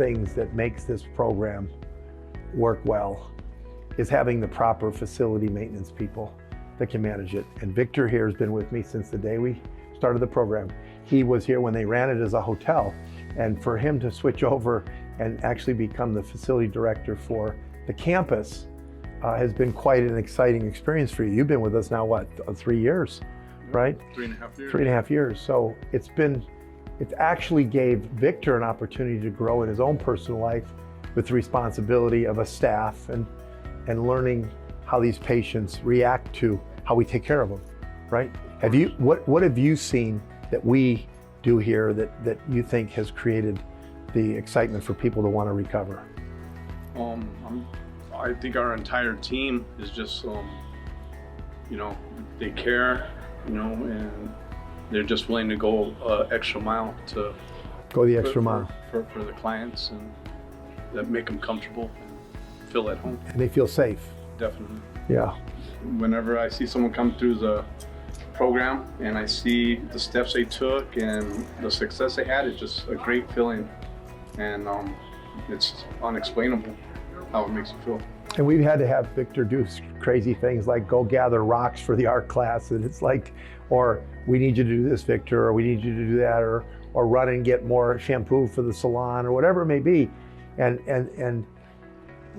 things that makes this program work well is having the proper facility maintenance people that can manage it. And Victor here has been with me since the day we started the program. He was here when they ran it as a hotel. And for him to switch over and actually become the facility director for the campus has been quite an exciting experience for you. You've been with us now, what, 3 years, right? 3.5 years. 3.5 years. So it actually gave Victor an opportunity to grow in his own personal life with the responsibility of a staff and learning how these patients react to how we take care of them, right? What have you seen that we do here that you think has created the excitement for people to want to recover? I think our entire team is just, they care, and they're just willing to go extra mile to go the extra mile for the clients, and that make them comfortable and feel at home. And they feel safe. Definitely. Yeah. Whenever I see someone come through the program and I see the steps they took and the success they had, it's just a great feeling, and it's unexplainable how it makes you feel. And we've had to have Victor do crazy things like go gather rocks for the art class, and it's like, or we need you to do this, Victor, or we need you to do that, or run and get more shampoo for the salon, or whatever it may be. And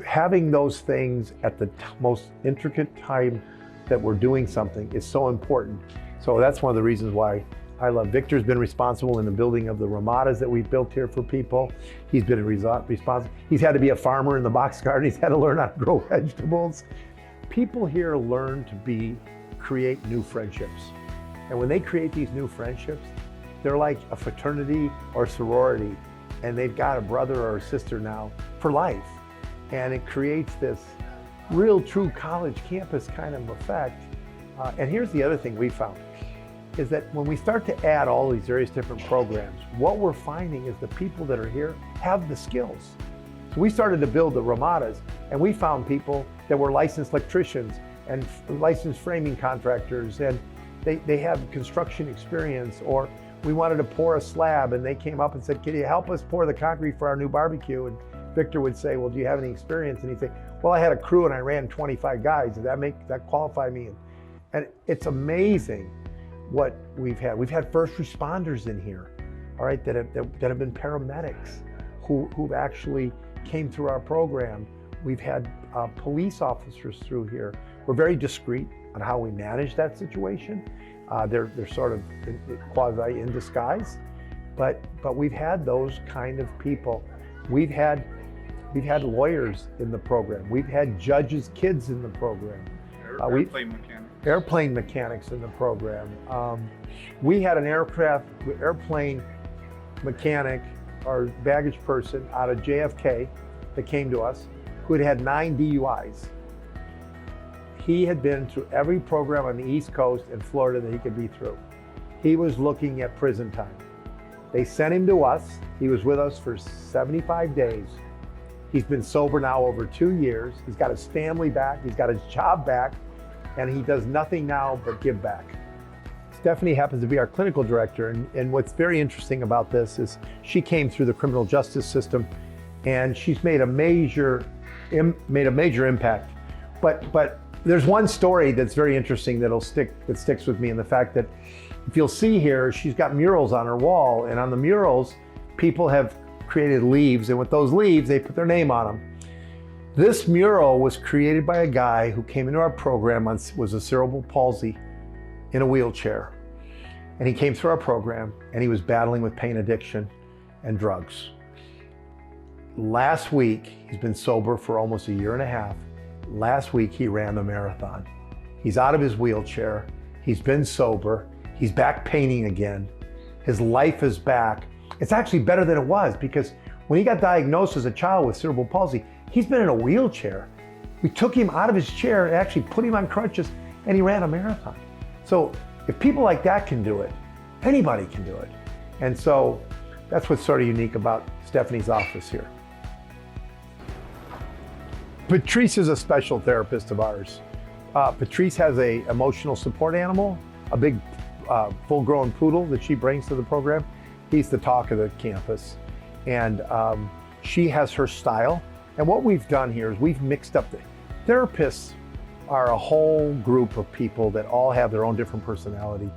having those things at the most intricate time that we're doing something is so important. So that's one of the reasons why I love Victor's been responsible in the building of the ramadas that we've built here for people. He's been responsible. He's had to be a farmer in the box garden. He's had to learn how to grow vegetables. People here learn to create new friendships. And when they create these new friendships, they're like a fraternity or sorority, and they've got a brother or a sister now for life. And it creates this real true college campus kind of effect. And here's the other thing we found, is that when we start to add all these various different programs, what we're finding is the people that are here have the skills. So we started to build the ramadas, and we found people that were licensed electricians and licensed framing contractors, and they have construction experience, or we wanted to pour a slab and they came up and said, can you help us pour the concrete for our new barbecue? And Victor would say, well, do you have any experience? And he'd say, well, I had a crew and I ran 25 guys. Does that qualify me? And it's amazing what we've had. We've had first responders in here, all right, that have been paramedics who've actually came through our program. We've had police officers through here. We're very discreet on how we manage that situation. They're sort of quasi in disguise, but we've had those kind of people. We've had lawyers in the program. We've had judges' kids in the program. Airplane mechanics in the program. We had an airplane mechanic or baggage person out of JFK that came to us who had 9 DUIs. He had been through every program on the East Coast and Florida that he could be through. He was looking at prison time. They sent him to us. He was with us for 75 days. He's been sober now over 2 years. He's got his family back. He's got his job back. And he does nothing now but give back. Stephanie happens to be our clinical director, and what's very interesting about this is she came through the criminal justice system, and she's made a major impact. But there's one story that's very interesting that sticks with me, and the fact that if you'll see here, she's got murals on her wall, and on the murals, people have created leaves, and with those leaves, they put their name on them. This mural was created by a guy who came into our program was a cerebral palsy in a wheelchair. And he came through our program and he was battling with pain addiction and drugs. Last week, he's been sober for almost 1.5 years. Last week, he ran the marathon. He's out of his wheelchair. He's been sober. He's back painting again. His life is back. It's actually better than it was, because when he got diagnosed as a child with cerebral palsy, he's been in a wheelchair. We took him out of his chair and actually put him on crutches, and he ran a marathon. So if people like that can do it, anybody can do it. And so that's what's sort of unique about Stephanie's office here. Patrice is a special therapist of ours. Patrice has an emotional support animal, a big full-grown poodle that she brings to the program. He's the talk of the campus. And She has her style. And what we've done here is we've mixed up the therapists are a whole group of people that all have their own different personality.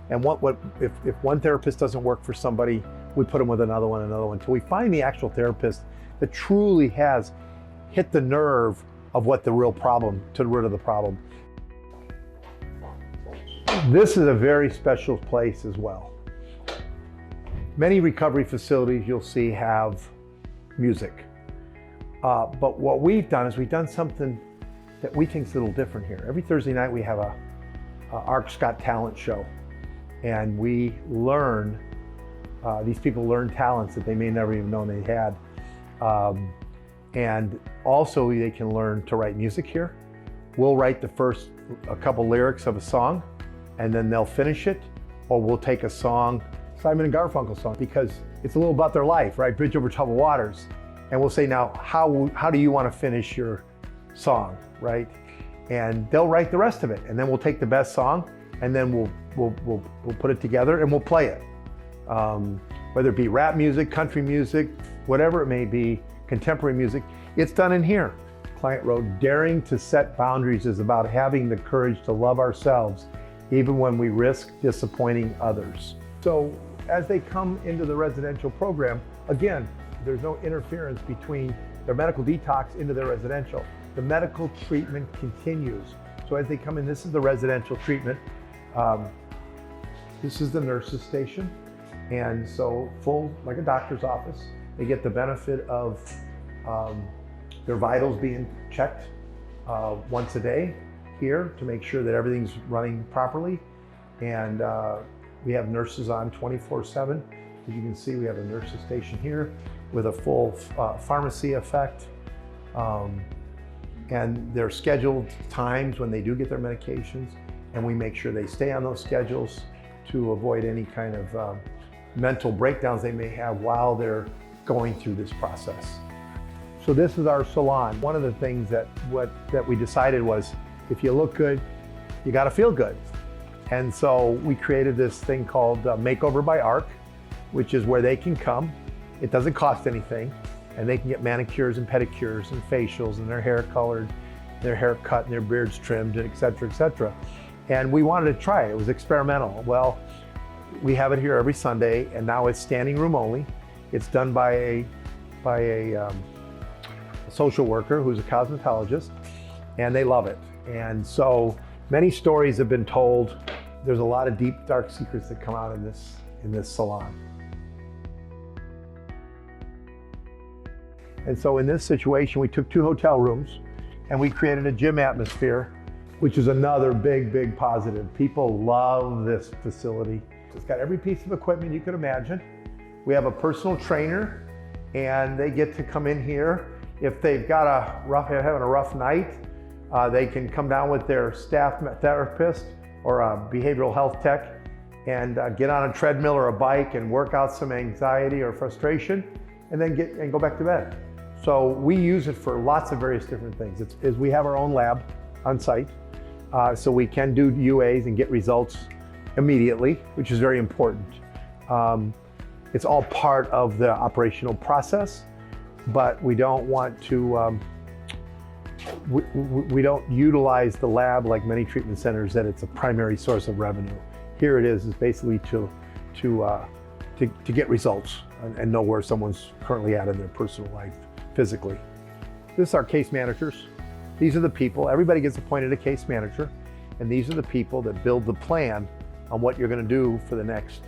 And if one therapist doesn't work for somebody, we put them with another one until we find the actual therapist that truly has hit the nerve of what the real problem, to the root of the problem. This is a very special place as well. Many recovery facilities you'll see have music. But what we've done is we've done something that we think is a little different here. Every Thursday night we have a ARC's Got Talent show, and we learn, these people learn talents that they may never even known they had. And also they can learn to write music here. We'll write a couple lyrics of a song, and then they'll finish it, or we'll take a song, Simon and Garfunkel song, because it's a little about their life, right? Bridge over troubled waters. And we'll say, now, how do you want to finish your song, right? And they'll write the rest of it, and then we'll take the best song, and then we'll put it together and we'll play it. Whether it be rap music, country music, whatever it may be, contemporary music, it's done in here. Client wrote, daring to set boundaries is about having the courage to love ourselves, even when we risk disappointing others. So as they come into the residential program, again, there's no interference between their medical detox into their residential. The medical treatment continues. So as they come in, this is the residential treatment. This is the nurse's station. And so full, like a doctor's office, they get the benefit of their vitals being checked once a day here to make sure that everything's running properly. And we have nurses on 24/7. As you can see, we have a nurse's station here with a full pharmacy effect. And their scheduled times when they do get their medications, and we make sure they stay on those schedules to avoid any kind of mental breakdowns they may have while they're going through this process. So this is our salon. One of the things that we decided was, if you look good, you gotta feel good. And so we created this thing called Makeover by ARC, which is where they can come. It doesn't cost anything, and they can get manicures and pedicures and facials and their hair colored, their hair cut and their beards trimmed, and et cetera, et cetera. And we wanted to try it. It was experimental. Well, we have it here every Sunday, and now it's standing room only. It's done by a social worker who's a cosmetologist, and they love it. And so many stories have been told. There's a lot of deep, dark secrets that come out in this salon. And so in this situation, we took 2 hotel rooms and we created a gym atmosphere, which is another big, big positive. People love this facility. It's got every piece of equipment you could imagine. We have a personal trainer, and they get to come in here. If they've got having a rough night, they can come down with their staff therapist or a behavioral health tech and get on a treadmill or a bike and work out some anxiety or frustration, and then go back to bed. So we use it for lots of various different things. We have our own lab on site, so we can do UAs and get results immediately, which is very important. It's all part of the operational process, but we don't want to, we don't utilize the lab like many treatment centers that it's a primary source of revenue. Here it is basically to get results and know where someone's currently at in their personal life physically. This is our case managers. These are the people, everybody gets appointed a case manager, and these are the people that build the plan on what you're gonna do for the next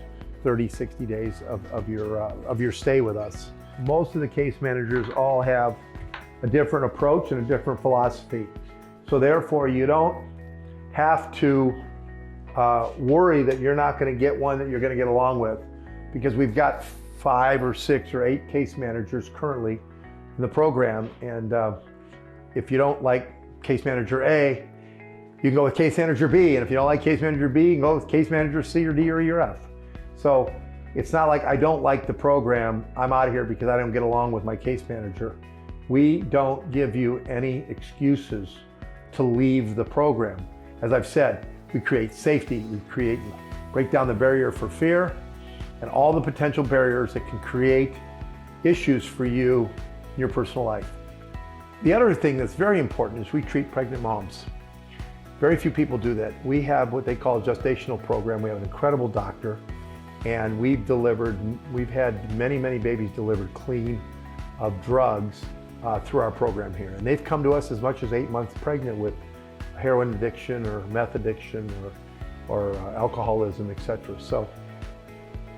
30, 60 days of your stay with us. Most of the case managers all have a different approach and a different philosophy. So therefore, you don't have to worry that you're not gonna get one that you're gonna get along with, because we've got 5 or 6 or 8 case managers currently in the program. And if you don't like case manager A, you can go with case manager B. And if you don't like case manager B, you can go with case manager C or D or E or F. So it's not like I don't like the program, I'm out of here because I don't get along with my case manager. We don't give you any excuses to leave the program. As I've said, we create safety, break down the barrier for fear and all the potential barriers that can create issues for you in your personal life. The other thing that's very important is we treat pregnant moms. Very few people do that. We have what they call a gestational program. We have an incredible doctor, and we've had many babies delivered clean of drugs through our program here. And they've come to us as much as 8 months pregnant with heroin addiction or meth addiction or alcoholism, etc. So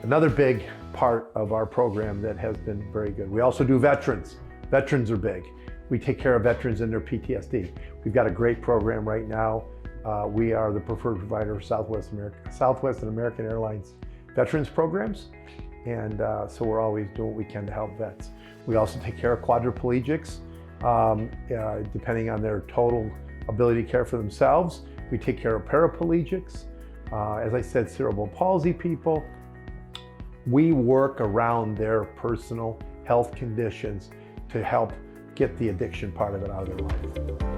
another big part of our program that has been very good. We also do veterans. Veterans are big. We take care of veterans and their PTSD. We've got a great program right now. We are the preferred provider of Southwest and American Airlines veterans programs. And so we're always doing what we can to help vets. We also take care of quadriplegics, depending on their total ability to care for themselves. We take care of paraplegics. As I said, cerebral palsy people. We work around their personal health conditions to help get the addiction part of it out of their life.